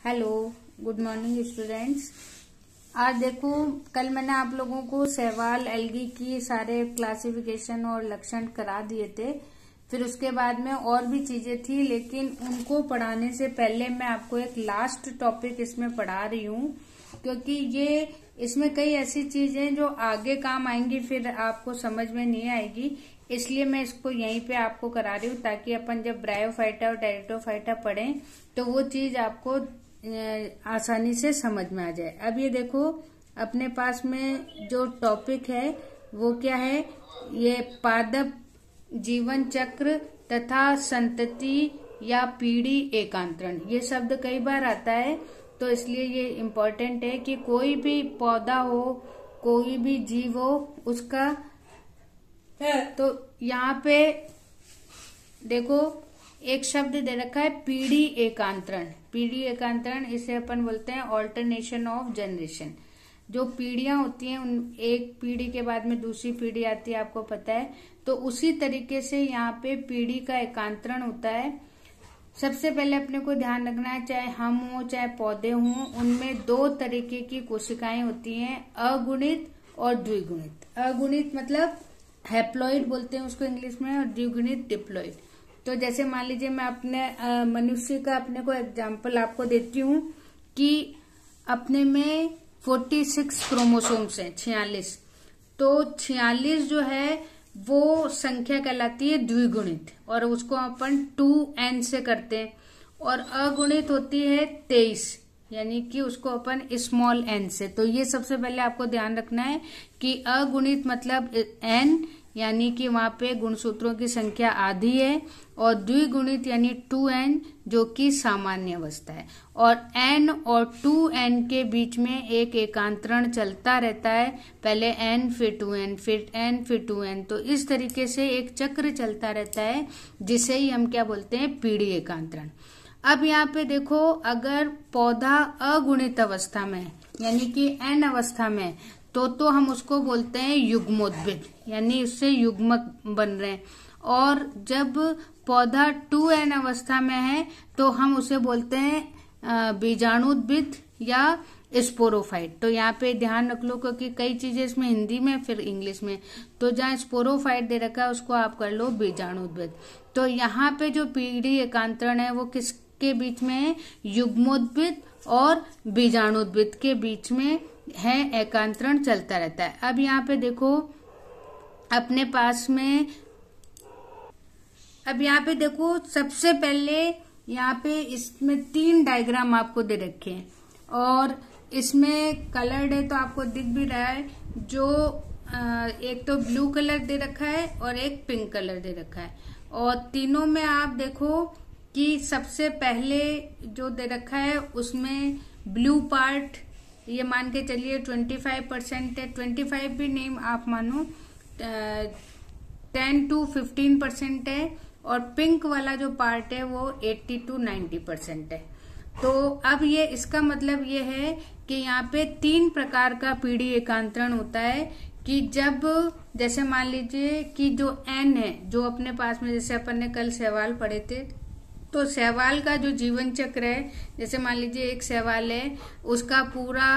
Hello, good morning students. आज देखो, कल मैंने आप लोगों को सहवाल एल्गी की सारे क्लासिफिकेशन और लक्षण करा दिए थे। फिर उसके बाद में और भी चीजें थी, लेकिन उनको पढ़ाने से पहले मैं आपको एक लास्ट टॉपिक इसमें पढ़ा रही हूँ, क्योंकि ये इसमें कई ऐसी चीजें जो आगे काम आएंगी, फिर आपको समझ में नहीं आएगी। इसलिए मैं इसको यहीं पे आपको करा रही हूँ, ताकि अपन जब ब्रायोफाइटा और टेरिडोफाइटा पढ़ें तो वो चीज आपको आसानी से समझ में आ जाए। अब ये देखो, अपने पास में जो टॉपिक है वो क्या है, ये पादप जीवन चक्र तथा संतति या पीढ़ी एकांतरण। ये शब्द कई बार आता है, तो इसलिए ये इम्पोर्टेंट है कि कोई भी पौधा हो, कोई भी जीव हो, उसका तो यहाँ पे देखो एक शब्द दे रखा है पीढ़ी एकांतरण। पीढ़ी एकांतरण इसे अपन बोलते हैं ऑल्टरनेशन ऑफ जनरेशन। जो पीढ़ियां होती हैं, उन एक पीढ़ी के बाद में दूसरी पीढ़ी आती है, आपको पता है। तो उसी तरीके से यहाँ पे पीढ़ी का एकांतरण होता है। सबसे पहले अपने को ध्यान रखना है, चाहे हम हो चाहे पौधे हों, उनमें दो तरीके की कोशिकाएं होती हैं, अगुणित और द्विगुणित। अगुणित मतलब हैप्लॉइड बोलते हैं उसको इंग्लिश में, और द्विगुणित डिप्लॉइड। तो जैसे मान लीजिए मैं अपने मनुष्य का अपने को एग्जाम्पल आपको देती हूँ कि अपने में 46 क्रोमोसोम्स हैं, 46। तो 46 जो है वो संख्या कहलाती है द्विगुणित, और उसको अपन 2n से करते हैं। और अगुणित होती है 23, यानी कि उसको अपन स्मॉल n से। तो ये सबसे पहले आपको ध्यान रखना है कि अगुणित मतलब n, यानी कि वहां पे गुणसूत्रों की संख्या आधी है, और द्विगुणित यानी 2n जो कि सामान्य अवस्था है। और n और 2n के बीच में एक एकांतरण चलता रहता है, पहले n फिर 2n फिर n फिर 2n। तो इस तरीके से एक चक्र चलता रहता है, जिसे ही हम क्या बोलते हैं, पीढ़ी एकांतरण। अब यहाँ पे देखो, अगर पौधा अगुणित अवस्था में यानी कि n अवस्था में, तो हम उसको बोलते हैं युग्मोद्भिद, यानी उससे युग्मक बन रहे हैं। और जब पौधा 2n अवस्था में है तो हम उसे बोलते हैं बीजाणुद्भिद या स्पोरोफाइट। तो यहाँ पे ध्यान रख लो, क्योंकि कई चीजें इसमें हिंदी में फिर इंग्लिश में। तो जहाँ स्पोरोफाइट दे रखा है उसको आप कर लो बीजाणुद्भिद। तो यहाँ पे जो पीढ़ी एकांतरण है वो किसके बीच में है, युग्मोद्भिद और बीजाणुद्भिद के बीच में है, एकांतरण चलता रहता है। अब यहाँ पे देखो अपने पास में, अब यहाँ पे देखो सबसे पहले यहाँ पे इसमें 3 डायग्राम आपको दे रखे हैं, और इसमें कलर्ड है तो आपको दिख भी रहा है। जो एक तो ब्लू कलर दे रखा है और एक पिंक कलर दे रखा है। और तीनों में आप देखो कि सबसे पहले जो दे रखा है उसमें ब्लू पार्ट ये मान के चलिए 25% है, 25 भी नहीं आप मानो, 10 to 15% है। और पिंक वाला जो पार्ट है वो 80 to 90% है। तो अब ये इसका मतलब ये है कि यहाँ पे 3 प्रकार का पीढ़ी एकांतरण होता है। कि जब जैसे मान लीजिए कि जो n है, जो अपने पास में, जैसे अपन ने कल सहवाल पढ़े थे, तो सहवाल का जो जीवन चक्र है, जैसे मान लीजिए एक सहवाल है, उसका पूरा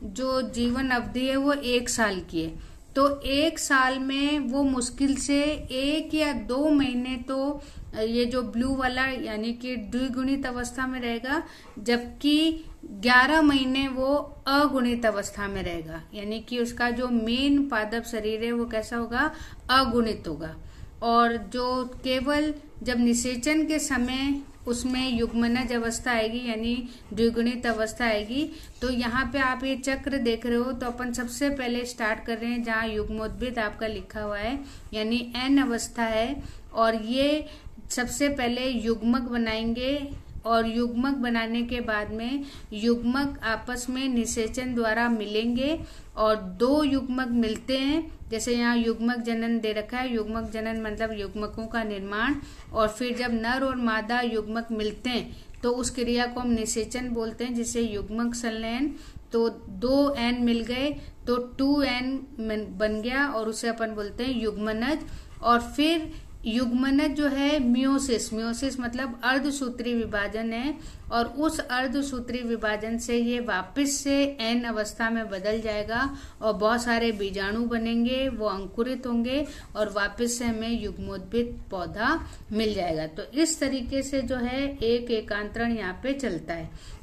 जो जीवन अवधि है वो 1 साल की है। तो 1 साल में वो मुश्किल से 1 या 2 महीने तो ये जो ब्लू वाला यानी कि द्विगुणित अवस्था में रहेगा, जबकि 11 महीने वो अगुणित अवस्था में रहेगा। यानी कि उसका जो मेन पादप शरीर है वो कैसा होगा, अगुणित होगा। और जो केवल जब निषेचन के समय उसमें युग्मनज अवस्था आएगी, यानी द्विगुणित अवस्था आएगी। तो यहाँ पे आप ये चक्र देख रहे हो, तो अपन सबसे पहले स्टार्ट कर रहे हैं जहाँ युग्मोद्भिद आपका लिखा हुआ है, यानी n अवस्था है। और ये सबसे पहले युग्मक बनाएंगे, और युग्मक बनाने के बाद में युग्मक आपस में निषेचन द्वारा मिलेंगे, और 2 युग्मक मिलते हैं। जैसे यहाँ युग्मक जनन दे रखा है, युग्मक जनन मतलब युग्मकों का निर्माण। और फिर जब नर और मादा युग्मक मिलते हैं तो उस क्रिया को हम निषेचन बोलते हैं, जिसे युग्मक संलयन। तो 2n मिल गए तो 2n बन गया, और उसे अपन बोलते हैं युग्मनज। और फिर युग्मनज जो है मियोसिस मतलब अर्धसूत्री विभाजन है, और उस अर्धसूत्री विभाजन से ये वापस से एन अवस्था में बदल जाएगा और बहुत सारे बीजाणु बनेंगे, वो अंकुरित होंगे और वापस से हमें युग्मोद्भिद पौधा मिल जाएगा। तो इस तरीके से जो है एक एकांतरण यहाँ पे चलता है।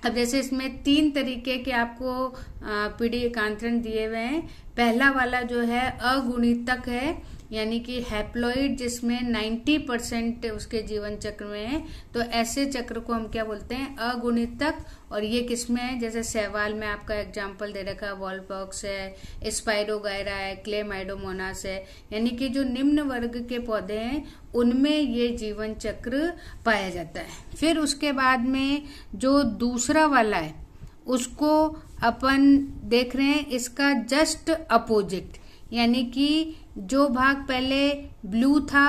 अब जैसे इसमें 3 तरीके के आपको पीढ़ी एकांतरण दिए हुए हैं। पहला वाला जो है अगुणितक है, यानी कि हैप्लॉइड, जिसमें 90% उसके जीवन चक्र में है, तो ऐसे चक्र को हम क्या बोलते हैं, अगुणितक। और ये किसमें है, जैसे शैवाल में आपका एग्जांपल दे रखा है, वॉलपॉक्स है, स्पाइरोगायरा है, क्लेमाइडोमोनास है, यानी कि जो निम्न वर्ग के पौधे हैं उनमें ये जीवन चक्र पाया जाता है। फिर उसके बाद में जो दूसरा वाला है उसको अपन देख रहे हैं, इसका जस्ट अपोजिट, यानी कि जो भाग पहले ब्लू था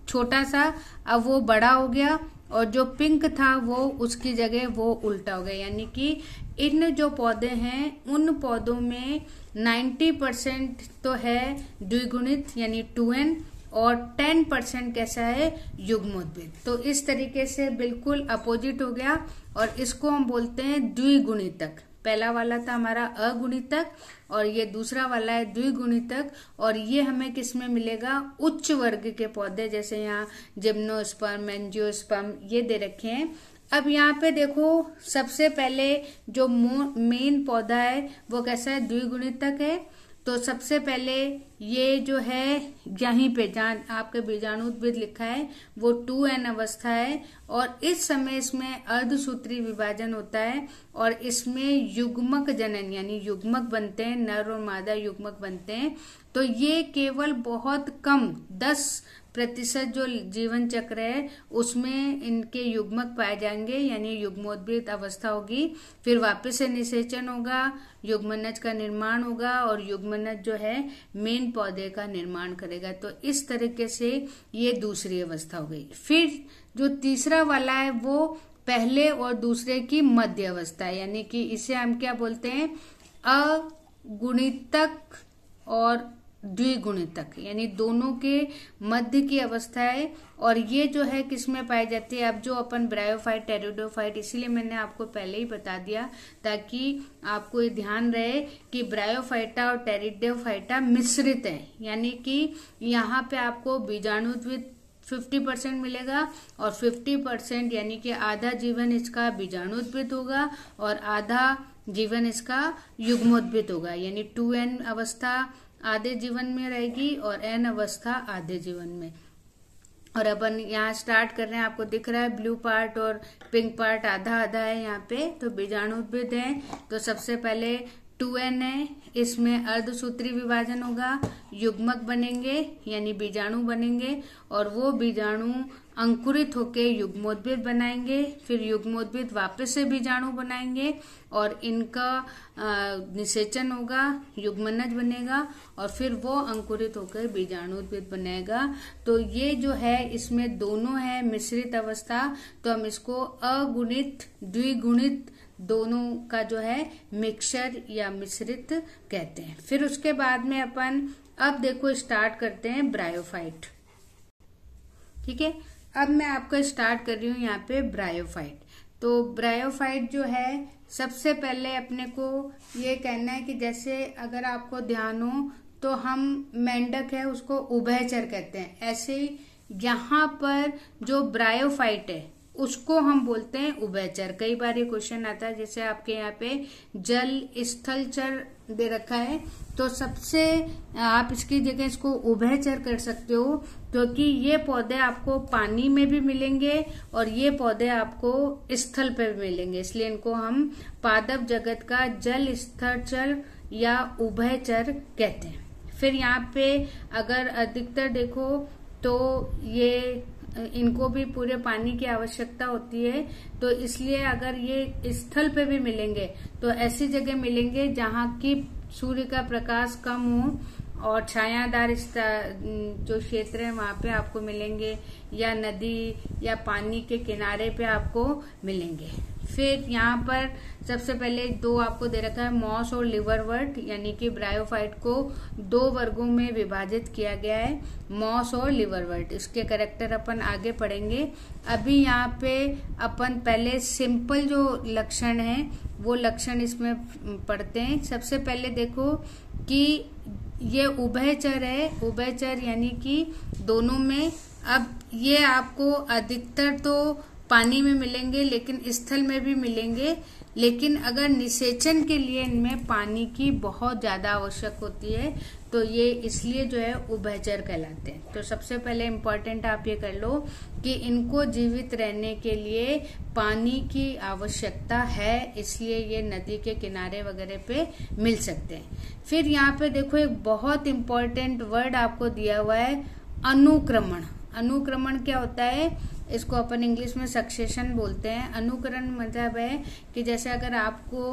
छोटा सा, अब वो बड़ा हो गया, और जो पिंक था वो उसकी जगह वो उल्टा हो गया। यानी कि इन जो पौधे हैं उन पौधों में 90% तो है द्विगुणित यानी 2n, और 10% कैसा है, युग्मोद्भिद। तो इस तरीके से बिल्कुल अपोजिट हो गया, और इसको हम बोलते हैं द्विगुणितक। पहला वाला था हमारा अगुणितक और ये दूसरा वाला है द्विगुणितक, और ये हमें किसमें मिलेगा, उच्च वर्ग के पौधे, जैसे यहाँ जिम्नोस्पर्म, एंजियोस्पर्म ये दे रखे हैं। अब यहाँ पे देखो, सबसे पहले जो मेन पौधा है वो कैसा है, द्विगुणितक है। तो सबसे पहले ये जो है यहीं पे जहां आपके बीजाणुद्भिद लिखा है वो 2n अवस्था है, और इस समय इसमें अर्धसूत्री विभाजन होता है, और इसमें युग्मक जनन यानी युग्मक बनते हैं, नर और मादा युग्मक बनते हैं। तो ये केवल बहुत कम 10% जो जीवन चक्र है उसमें इनके युग्मक पाए जाएंगे, यानी युग्मोद्भिद अवस्था होगी। फिर वापस से निषेचन होगा, युग्मनज का निर्माण होगा, और युग्मनज जो है मेन पौधे का निर्माण करेगा। तो इस तरीके से ये दूसरी अवस्था हो गई। फिर जो तीसरा वाला है वो पहले और दूसरे की मध्य अवस्था है, यानी कि इसे हम क्या बोलते हैं, अगुणितक और द्विगुणितक, यानी दोनों के मध्य की अवस्था है। और ये जो है किसमें पाई जाती है, अब जो अपन ब्रायोफाइट, टेरिडोफाइट, इसीलिए मैंने आपको पहले ही बता दिया ताकि आपको ये ध्यान रहे कि ब्रायोफाइटा और टेरिडोफाइटा मिश्रित है, यानी कि यहाँ पे आपको बीजाणुद्भिद 50% मिलेगा, और 50% यानी कि आधा जीवन इसका बीजाणुद्भिद होगा और आधा जीवन इसका युग्मोद्भिद होगा, यानी 2n अवस्था आधे जीवन में रहेगी और n अवस्था आधे जीवन में। और अपन यहाँ स्टार्ट कर रहे हैं, आपको दिख रहा है ब्लू पार्ट और पिंक पार्ट आधा आधा है यहाँ पे। तो बीजाणुद्भिद है, तो सबसे पहले 2n है, इसमें अर्धसूत्री विभाजन होगा, युग्मक बनेंगे यानी बीजाणु बनेंगे, और वो बीजाणु अंकुरित होके युग्मोद्भिद बनाएंगे। फिर युग्मोद्भिद वापस से बीजाणु बनाएंगे और इनका निषेचन होगा, युग्मनज बनेगा, और फिर वो अंकुरित होकर बीजाणुद्भिद बनेगा। तो ये जो है इसमें दोनों है मिश्रित अवस्था, तो हम इसको अगुणित द्विगुणित दोनों का जो है मिक्सचर या मिश्रित कहते हैं। फिर उसके बाद में अपन अब देखो स्टार्ट करते हैं ब्रायोफाइट। ठीक है, अब मैं आपको स्टार्ट कर रही हूँ यहाँ पे ब्रायोफाइट। तो ब्रायोफाइट जो है सबसे पहले अपने को ये कहना है कि जैसे अगर आपको ध्यान हो तो हम मेंढक है उसको उभयचर कहते हैं, ऐसे ही यहाँ पर जो ब्रायोफाइट है उसको हम बोलते हैं उभयचर। कई बार ये क्वेश्चन आता है, जैसे आपके यहाँ पे जल स्थलचर दे रखा है, तो सबसे आप इसकी जगह इसको उभयचर कर सकते हो, क्योंकि ये पौधे आपको पानी में भी मिलेंगे और ये पौधे आपको स्थल पे भी मिलेंगे, इसलिए इनको हम पादप जगत का जल स्थलचर या उभयचर कहते हैं। फिर यहाँ पे अगर अधिकतर देखो तो ये इनको भी पूरे पानी की आवश्यकता होती है, तो इसलिए अगर ये स्थल पे भी मिलेंगे तो ऐसी जगह मिलेंगे जहाँ की सूर्य का प्रकाश कम हो और छायादार जो क्षेत्र है वहां पे आपको मिलेंगे, या नदी या पानी के किनारे पे आपको मिलेंगे। फिर यहाँ पर सबसे पहले दो आपको दे रखा है, मॉस और लिवरवर्ट, यानी कि ब्रायोफाइट को दो वर्गों में विभाजित किया गया है, मॉस और लिवरवर्ट। इसके कैरेक्टर अपन आगे पढ़ेंगे। अभी यहाँ पे अपन पहले सिंपल जो लक्षण है वो लक्षण इसमें पढ़ते हैं। सबसे पहले देखो कि ये उभयचर है, उभयचर यानी कि दोनों में। अब ये आपको अधिकतर तो पानी में मिलेंगे, लेकिन स्थल में भी मिलेंगे, लेकिन अगर निषेचन के लिए इनमें पानी की बहुत ज्यादा आवश्यक होती है, तो ये इसलिए जो है उभयचर कहलाते हैं। तो सबसे पहले इम्पोर्टेंट आप ये कर लो कि इनको जीवित रहने के लिए पानी की आवश्यकता है, इसलिए ये नदी के किनारे वगैरह पे मिल सकते हैं। फिर यहाँ पे देखो एक बहुत इम्पोर्टेंट वर्ड आपको दिया हुआ है, अनुक्रमण। अनुक्रमण क्या होता है? इसको अपन इंग्लिश में सक्सेशन बोलते हैं। अनुकरण मतलब है कि जैसे अगर आपको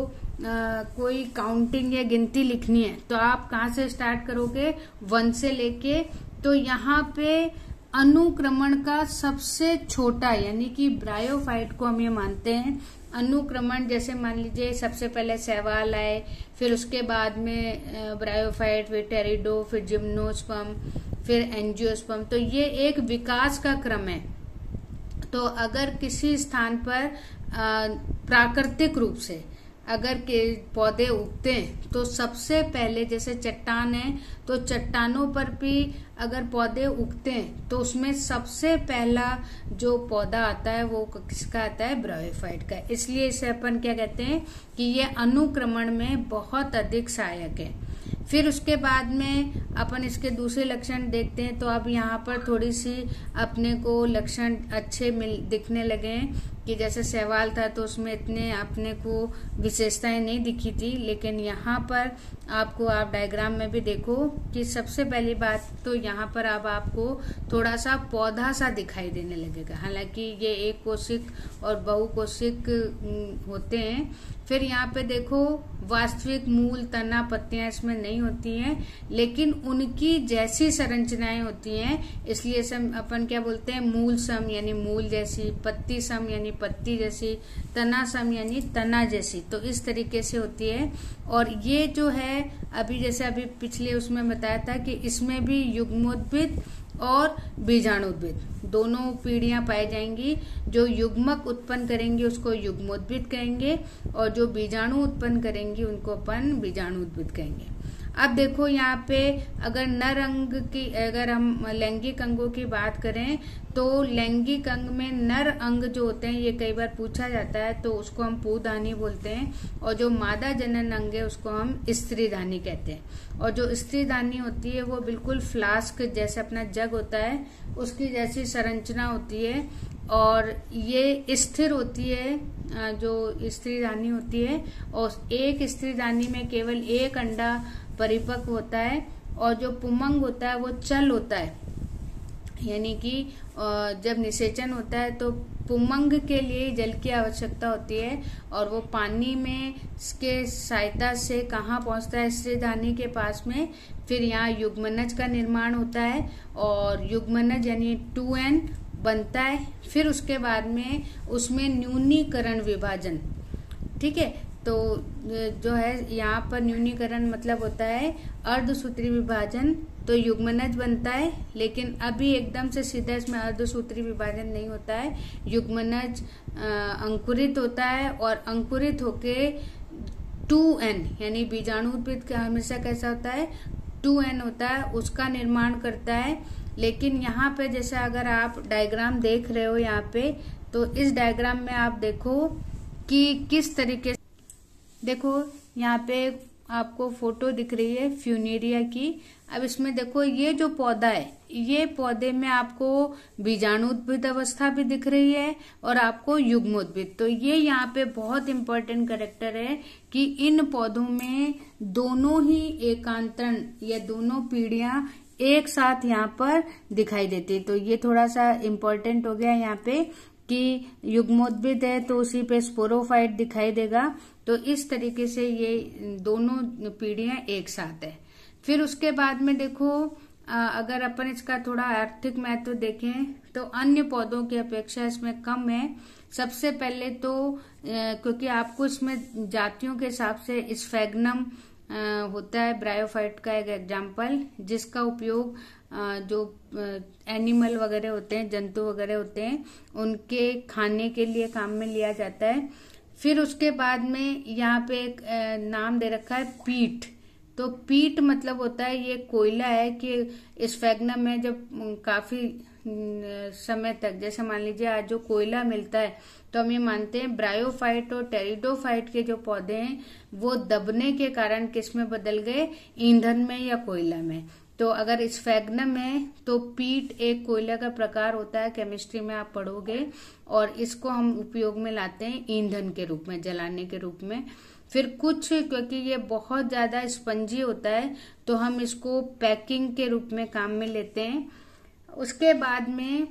कोई काउंटिंग या गिनती लिखनी है तो आप कहाँ से स्टार्ट करोगे? 1 से लेके। तो यहाँ पे अनुक्रमण का सबसे छोटा यानी कि ब्रायोफाइट को हम ये मानते हैं अनुक्रमण। जैसे मान लीजिए सबसे पहले शैवाल आए, फिर उसके बाद में ब्रायोफाइट, फिर टेरिडो, फिर जिम्नोस्पर्म, फिर एंजियोस्पर्म। तो ये एक विकास का क्रम है। तो अगर किसी स्थान पर प्राकृतिक रूप से अगर के पौधे उगते हैं तो सबसे पहले, जैसे चट्टान है तो चट्टानों पर भी अगर पौधे उगते हैं तो उसमें सबसे पहला जो पौधा आता है वो किसका आता है? ब्रायोफाइट का। इसलिए इसे अपन क्या कहते हैं कि ये अनुक्रमण में बहुत अधिक सहायक है। फिर उसके बाद में अपन इसके दूसरे लक्षण देखते हैं। तो अब यहाँ पर थोड़ी सी अपने को लक्षण अच्छे दिखने लगे हैं कि जैसे शैवाल था तो उसमें इतने अपने को विशेषताएं नहीं दिखी थी, लेकिन यहाँ पर आपको, आप डायग्राम में भी देखो कि सबसे पहली बात तो यहाँ पर अब आपको थोड़ा सा पौधा सा दिखाई देने लगेगा। हालांकि ये एक कोशिक और बहुकोशिक होते हैं। फिर यहाँ पे देखो वास्तविक मूल, तना, पत्तियां इसमें नहीं होती हैं, लेकिन उनकी जैसी संरचनाएं होती हैं, इसलिए सब अपन क्या बोलते हैं? मूल सम यानी मूल जैसी, पत्ती सम यानी पत्ती जैसी, तना सम यानी तना जैसी। तो इस तरीके से होती है। और ये जो है अभी जैसे अभी पिछले उसमें बताया था कि इसमें भी युग्मोद्भिद और बीजाणुद्भिद दोनों पीढ़ियां पाई जाएंगी। जो युग्मक उत्पन्न करेंगी उसको युग्मोद्भिद कहेंगे, और जो बीजाणु उत्पन्न करेंगी उनको अपन बीजाणुद्भिद कहेंगे। अब देखो यहाँ पे अगर नर अंग की, अगर हम लैंगिक अंगों की बात करें तो लैंगिक अंग में नर अंग जो होते हैं, ये कई बार पूछा जाता है, तो उसको हम पुंधानी बोलते हैं, और जो मादा जनन अंग है उसको हम स्त्रीधानी कहते हैं। और जो स्त्रीधानी होती है वो बिल्कुल फ्लास्क जैसे अपना जग होता है उसकी जैसी संरचना होती है, और ये स्थिर होती है जो स्त्रीधानी होती है। और एक स्त्रीधानी में केवल एक अंडा परिपक्व होता है, और जो पुमंग होता है वो चल होता है, यानी कि जब निषेचन होता है तो पुमंग के लिए जल की आवश्यकता होती है, और वो पानी में इसके सहायता से कहाँ पहुंचता है? स्त्रीधानी के पास में। फिर यहाँ युग्मनज का निर्माण होता है, और युग्मनज यानी 2n बनता है। फिर उसके बाद में उसमें न्यूनीकरण विभाजन, ठीक है। तो जो है यहाँ पर न्यूनीकरण मतलब होता है अर्धसूत्री विभाजन। तो युग्मनज बनता है, लेकिन अभी एकदम से सीधा इसमें अर्धसूत्री विभाजन नहीं होता है। युग्मनज अंकुरित होता है, और अंकुरित होके 2n यानी बीजाणुद्भिद का हमेशा कैसा होता है? 2n होता है, उसका निर्माण करता है। लेकिन यहाँ पे जैसे अगर आप डायग्राम देख रहे हो यहाँ पे, तो इस डायग्राम में आप देखो कि किस तरीके से, देखो यहाँ पे आपको फोटो दिख रही है फ्यूनेरिया की। अब इसमें देखो ये जो पौधा है, ये पौधे में आपको बीजाणुद्भिद अवस्था भी दिख रही है और आपको युग्मोद्भिद। तो ये यहाँ पे बहुत इंपॉर्टेंट कैरेक्टर है कि इन पौधों में दोनों ही एकांतरण या दोनों पीढ़ियां एक साथ यहाँ पर दिखाई देती है। तो ये थोड़ा सा इम्पोर्टेंट हो गया यहाँ पे कि युग्मोद्भिद है तो उसी पे स्पोरोफाइट दिखाई देगा। तो इस तरीके से ये दोनों पीढ़ियां एक साथ है। फिर उसके बाद में देखो अगर अपन इसका थोड़ा आर्थिक महत्व देखें तो अन्य पौधों की अपेक्षा इसमें कम है। सबसे पहले तो क्योंकि आपको इसमें जातियों के हिसाब से स्फेगनम होता है ब्रायोफाइट का एक एग्जाम्पल, जिसका उपयोग जो एनिमल वगैरह होते हैं, जंतु वगैरह होते हैं, उनके खाने के लिए काम में लिया जाता है। फिर उसके बाद में यहाँ पे एक नाम दे रखा है पीट। तो पीट मतलब होता है ये कोयला है कि स्फेगनम में जब काफी समय तक, जैसे मान लीजिए आज जो कोयला मिलता है तो हम ये मानते हैं ब्रायोफाइट और टेरिडोफाइट के जो पौधे हैं वो दबने के कारण किस में बदल गए, ईंधन में या कोयला में। तो अगर स्फेगनम है तो पीट एक कोयला का प्रकार होता है, केमिस्ट्री में आप पढ़ोगे, और इसको हम उपयोग में लाते हैं ईंधन के रूप में, जलाने के रूप में। फिर कुछ क्योंकि ये बहुत ज्यादा स्पंजी होता है तो हम इसको पैकिंग के रूप में काम में लेते हैं। उसके बाद में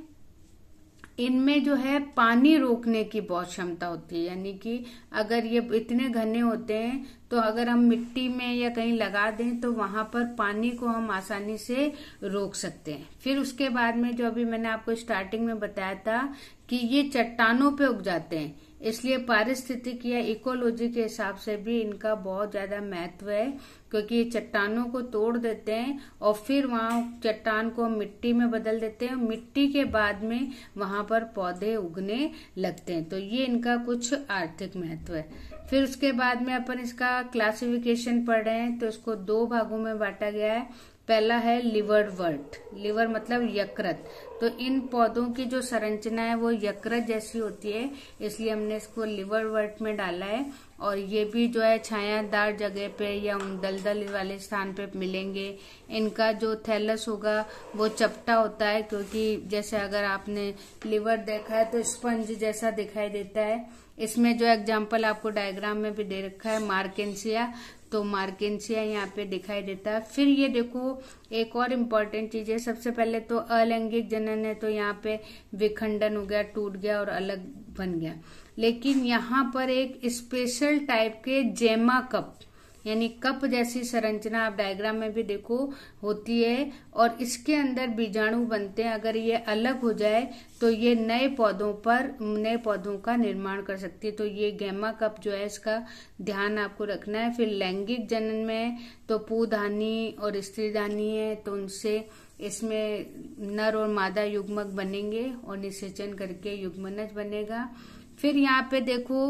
इनमें जो है पानी रोकने की बहुत क्षमता होती है, यानी कि अगर ये इतने घने होते हैं तो अगर हम मिट्टी में या कहीं लगा दें तो वहां पर पानी को हम आसानी से रोक सकते हैं। फिर उसके बाद में जो अभी मैंने आपको स्टार्टिंग में बताया था कि ये चट्टानों पे उग जाते हैं, इसलिए पारिस्थितिक या इकोलॉजी के हिसाब से भी इनका बहुत ज्यादा महत्व है, क्योंकि ये चट्टानों को तोड़ देते हैं और फिर वहां चट्टान को मिट्टी में बदल देते हैं, मिट्टी के बाद में वहां पर पौधे उगने लगते हैं। तो ये इनका कुछ आर्थिक महत्व है। फिर उसके बाद में अपन इसका क्लासिफिकेशन पढ़ रहे हैं, तो इसको दो भागों में बांटा गया है। पहला है लिवरवर्ट, लिवर मतलब यकृत। तो इन पौधों की जो संरचना है वो यकृत जैसी होती है, इसलिए हमने इसको लिवरवर्ट में डाला है। और ये भी जो है छायादार जगह पे या दलदल वाले स्थान पे मिलेंगे। इनका जो थैलस होगा वो चपटा होता है, क्योंकि जैसे अगर आपने लिवर देखा है तो स्पंज जैसा दिखाई देता है। इसमें जो एग्जाम्पल आपको डायग्राम में भी दे रखा है मार्केंसिया, तो मार्केंसिया यहाँ पे दिखाई देता है। फिर ये देखो एक और इम्पोर्टेंट चीज है, सबसे पहले तो अलैंगिक जनन है, तो यहाँ पे विखंडन हो गया, टूट गया और अलग बन गया। लेकिन यहाँ पर एक स्पेशल टाइप के जेमा कप यानी कप जैसी संरचना आप डायग्राम में भी देखो होती है, और इसके अंदर बीजाणु बनते हैं। अगर ये अलग हो जाए तो ये नए पौधों का निर्माण कर सकती है। तो ये गैमा कप जो है इसका ध्यान आपको रखना है। फिर लैंगिक जनन में तो पुधानी और स्त्रीधानी है, तो उनसे इसमें नर और मादा युग्मक बनेंगे और निषेचन करके युग्मनज बनेगा। फिर यहाँ पे देखो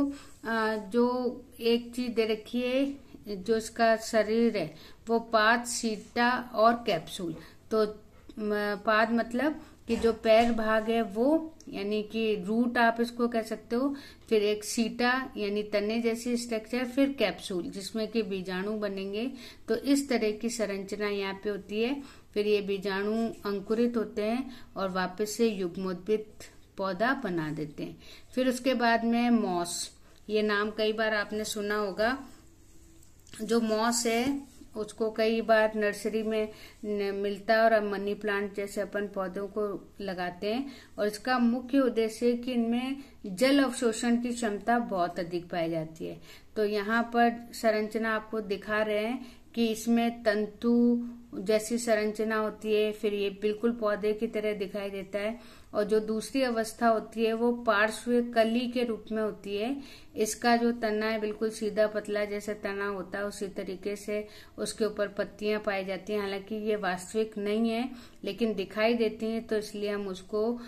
जो एक चीज दे रखी है, जो इसका शरीर है वो पाद, सीटा और कैप्सूल। तो पाद मतलब कि जो पैर भाग है वो, यानी कि रूट आप इसको कह सकते हो। फिर एक सीटा यानी तने जैसी स्ट्रक्चर, फिर कैप्सूल जिसमें कि बीजाणु बनेंगे। तो इस तरह की संरचना यहाँ पे होती है। फिर ये बीजाणु अंकुरित होते हैं और वापस से युग्मोद्भिद पौधा बना देते हैं। फिर उसके बाद में मॉस, ये नाम कई बार आपने सुना होगा। जो मॉस है उसको कई बार नर्सरी में मिलता है और मनी प्लांट जैसे अपन पौधों को लगाते हैं, और इसका मुख्य उद्देश्य है कि इनमें जल अवशोषण की क्षमता बहुत अधिक पाई जाती है। तो यहाँ पर संरचना आपको दिखा रहे हैं कि इसमें तंतु जैसी संरचना होती है, फिर ये बिल्कुल पौधे की तरह दिखाई देता है। और जो दूसरी अवस्था होती है वो पार्श्व कली के रूप में होती है। इसका जो तना है बिल्कुल सीधा पतला जैसे तना होता है, उसी तरीके से उसके ऊपर पत्तियां पाई जाती हैं। हालांकि ये वास्तविक नहीं है लेकिन दिखाई देती हैं, तो इसलिए हम उसको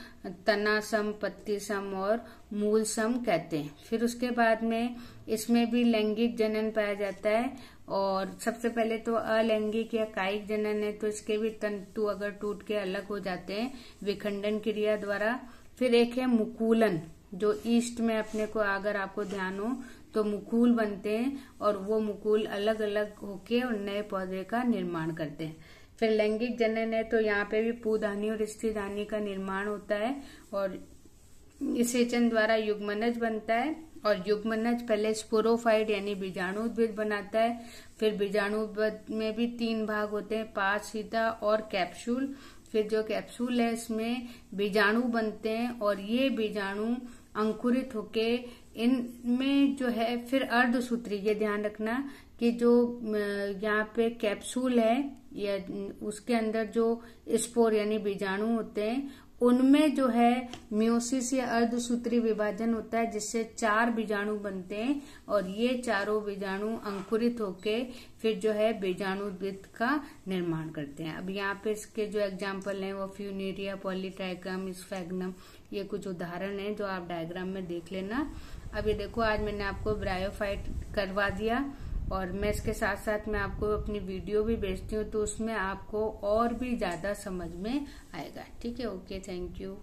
तना सम, पत्ती सम और मूल सम कहते हैं। फिर उसके बाद में इसमें भी लैंगिक जनन पाया जाता है, और सबसे पहले तो अलैंगिक या कायिक जनन है, तो इसके भी तंतु अगर टूट के अलग हो जाते हैं विखंडन क्रिया द्वारा। फिर एक है मुकूलन, जो ईस्ट में अपने को अगर आपको ध्यान हो तो मुकूल बनते हैं, और वो मुकूल अलग अलग होके और नए पौधे का निर्माण करते हैं। फिर लैंगिक जनन है, तो यहाँ पे भी पुधानी और स्त्रीधानी का निर्माण होता है और निषेचन द्वारा युग्मनज बनता है। और युग्मनज पहले स्पोरोफाइट यानी बीजाणु उद्भिद बनाता है। फिर बीजाणु उद्भिद में भी 3 भाग होते हैं, पाद, सीधा और कैप्सूल। फिर जो कैप्सूल है इसमें बीजाणु बनते हैं और ये बीजाणु अंकुरित होके इनमें जो है फिर अर्धसूत्री, ये ध्यान रखना कि जो यहाँ पे कैप्सूल है या उसके अंदर जो स्पोर यानी बीजाणु होते हैं, उनमें जो है मियोसिस या अर्धसूत्री विभाजन होता है, जिससे 4 बीजाणु बनते हैं और ये चारों बीजाणु अंकुरित होके फिर जो है बीजाणुद्वित का निर्माण करते हैं। अब यहाँ पे इसके जो एग्जाम्पल हैं वो फ्यूनेरिया, पॉलीट्राइकम, स्फैग्नम, ये कुछ उदाहरण हैं जो आप डायग्राम में देख लेना। अब ये देखो, आज मैंने आपको ब्रायोफाइट करवा दिया और मैं इसके साथ साथ मैं आपको अपनी वीडियो भी भेजती हूँ, तो उसमें आपको और भी ज्यादा समझ में आएगा। ठीक है, ओके, थैंक यू।